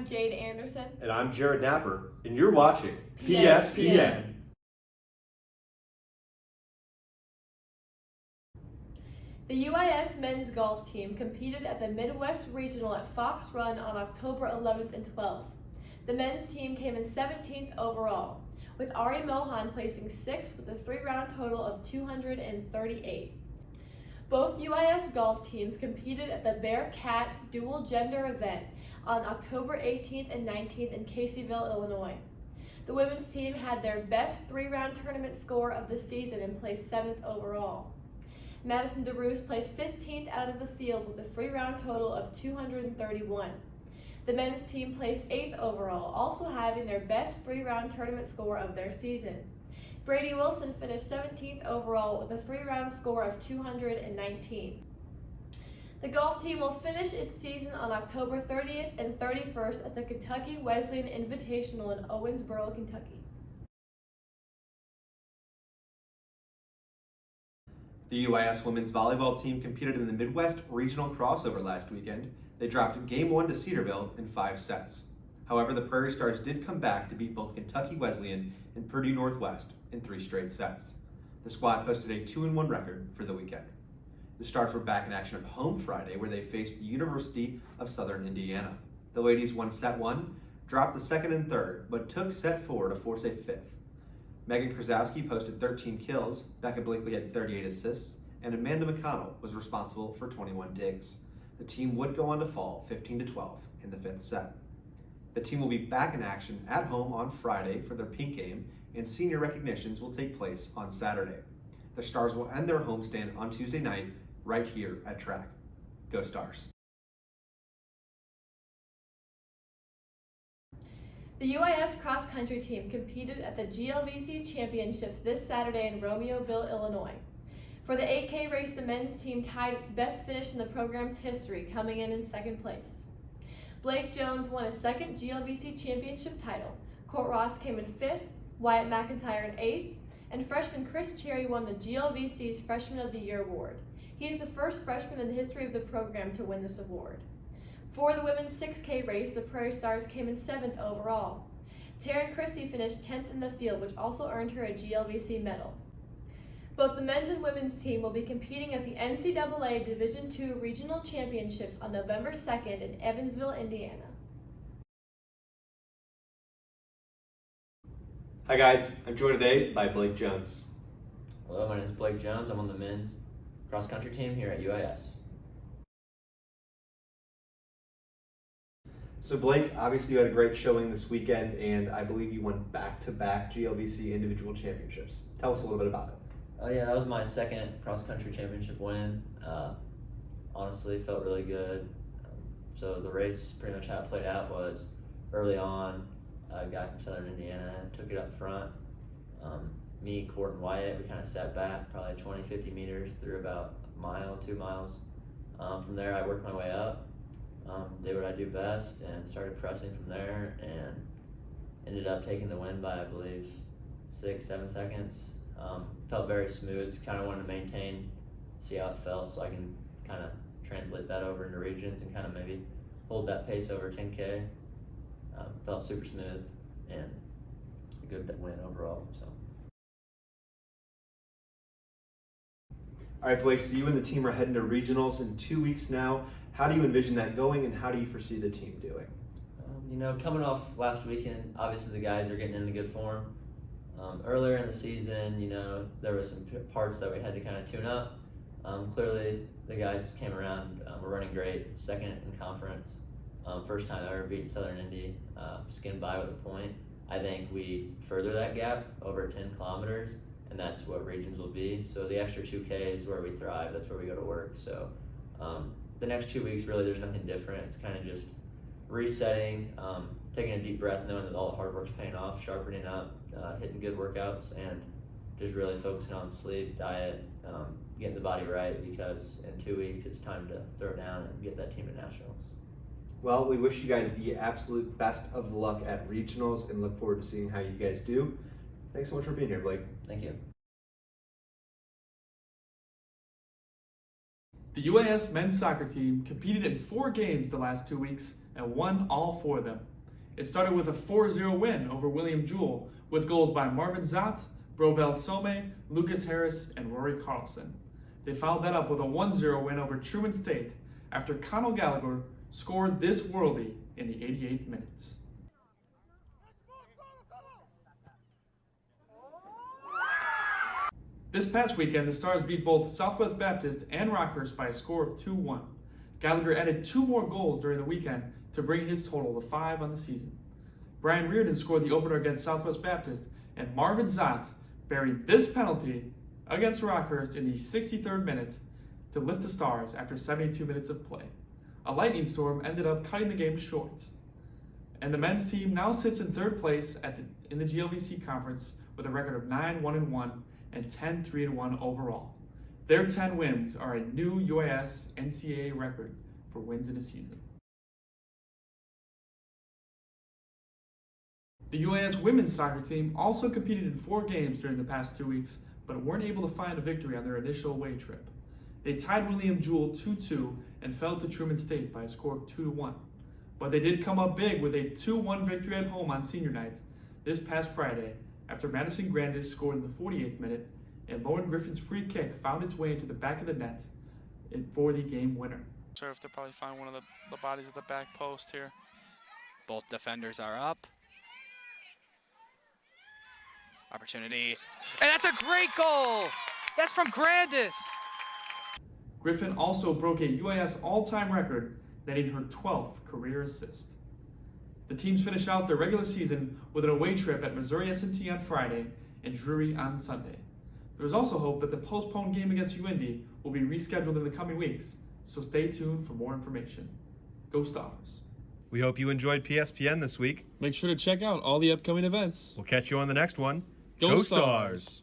I'm Jade Anderson. And I'm Jared Napper, and you're watching PSPN. The UIS men's golf team competed at the Midwest Regional at Fox Run on October 11th and 12th. The men's team came in 17th overall, with Ari Mohan placing 6th with a 3-round total of 238. Both UIS golf teams competed at the Bear-Cat dual gender event on October 18th and 19th in Caseyville, Illinois. The women's team had their best 3-round tournament score of the season and placed 7th overall. Madison DeRuse placed 15th out of the field with a 3-round total of 231. The men's team placed 8th overall, also having their best 3-round tournament score of their season. Brady Wilson finished 17th overall with a 3-round score of 219. The golf team will finish its season on October 30th and 31st at the Kentucky Wesleyan Invitational in Owensboro, Kentucky. The UIS women's volleyball team competed in the Midwest Regional Crossover last weekend. They dropped Game 1 to Cedarville in 5 sets. However, the Prairie Stars did come back to beat both Kentucky Wesleyan and Purdue Northwest in 3 straight sets. The squad posted a 2-1 record for the weekend. The Stars were back in action at home Friday, where they faced the University of Southern Indiana. The ladies won set 1, dropped the second and third, but took set 4 to force a 5th. Megan Krasowski posted 13 kills, Becca Blakely had 38 assists, and Amanda McConnell was responsible for 21 digs. The team would go on to fall 15-12 in the 5th set. The team will be back in action at home on Friday for their pink game, and senior recognitions will take place on Saturday. The Stars will end their homestand on Tuesday night right here at track. Go Stars. The UIS cross-country team competed at the GLVC Championships this Saturday in Romeoville, Illinois. For the 8K race, the men's team tied its best finish in the program's history, coming in 2nd place. Blake Jones won his 2nd GLVC championship title. Court Ross came in 5th, Wyatt McIntyre in 8th, and freshman Chris Cherry won the GLVC's Freshman of the Year award. He is the first freshman in the history of the program to win this award. For the women's 6K race, the Prairie Stars came in 7th overall. Taryn Christie finished 10th in the field, which also earned her a GLVC medal. Both the men's and women's team will be competing at the NCAA Division II Regional Championships on November 2nd in Evansville, Indiana. Hi guys, I'm joined today by Blake Jones. Hello, my name is Blake Jones. I'm on the men's cross-country team here at UIS. So Blake, obviously you had a great showing this weekend, and I believe you won back-to-back GLVC individual championships. Tell us a little bit about it. Oh yeah, that was my 2nd cross-country championship win. Honestly, felt really good. So the race, pretty much how it played out was early on, a guy from Southern Indiana took it up front. Me, Court, and Wyatt, we kind of sat back probably 20, 50 meters through about a mile, 2 miles. From there, I worked my way up, did what I do best, and started pressing from there, and ended up taking the win by, I believe, 6-7 seconds. Felt very smooth, kind of wanted to maintain, see how it felt, so I can kind of translate that over into regions and kind of maybe hold that pace over 10K. Felt super smooth and a good win overall. So. All right, Blake, so you and the team are heading to regionals in 2 weeks now. How do you envision that going, and how do you foresee the team doing? Coming off last weekend, obviously the guys are getting into good form. Earlier in the season, there were some parts that we had to kind of tune up. Clearly, the guys just came around. We're running great, 2nd in conference. First time I ever beaten Southern Indy, skimmed by with a point. I think we further that gap over 10 kilometers, and that's what regions will be. So the extra 2K is where we thrive. That's where we go to work. So the next 2 weeks, really, there's nothing different. It's kind of just resetting, taking a deep breath, knowing that all the hard work's paying off, sharpening up, hitting good workouts, and just really focusing on sleep, diet, getting the body right, because in 2 weeks it's time to throw down and get that team to nationals. Well, we wish you guys the absolute best of luck at regionals and look forward to seeing how you guys do. Thanks so much for being here, Blake. Thank you. The UIS men's soccer team competed in 4 games the last 2 weeks and won all 4 of them. It started with a 4-0 win over William Jewell, with goals by Marvin Zott, Brovel Some, Lucas Harris, and Rory Carlson. They followed that up with a 1-0 win over Truman State after Connell Gallagher scored this worldie in the 88th minutes. This past weekend, the Stars beat both Southwest Baptist and Rockhurst by a score of 2-1. Gallagher added 2 more goals during the weekend to bring his total to 5 on the season. Brian Reardon scored the opener against Southwest Baptist, and Marvin Zott buried this penalty against Rockhurst in the 63rd minute to lift the Stars after 72 minutes of play. A lightning storm ended up cutting the game short. And the men's team now sits in 3rd place in the GLVC conference with a record of 9-1-1 and 10-3-1 overall. Their 10 wins are a new UIS NCAA record for wins in a season. The UIS women's soccer team also competed in 4 games during the past 2 weeks, but weren't able to find a victory on their initial away trip. They tied William Jewell 2-2 and fell to Truman State by a score of 2-1. But they did come up big with a 2-1 victory at home on senior night this past Friday after Madison Grandis scored in the 48th minute and Lauren Griffin's free kick found its way into the back of the net for the game winner. Sure, if they'll probably find one of the bodies at the back post here. Both defenders are up. Opportunity, and that's a great goal! That's from Grandis! Griffin also broke a UIS all-time record, netting her 12th career assist. The teams finish out their regular season with an away trip at Missouri S&T on Friday and Drury on Sunday. There is also hope that the postponed game against UIndy will be rescheduled in the coming weeks, so stay tuned for more information. Go Stars! We hope you enjoyed PSPN this week. Make sure to check out all the upcoming events. We'll catch you on the next one. Go Stars!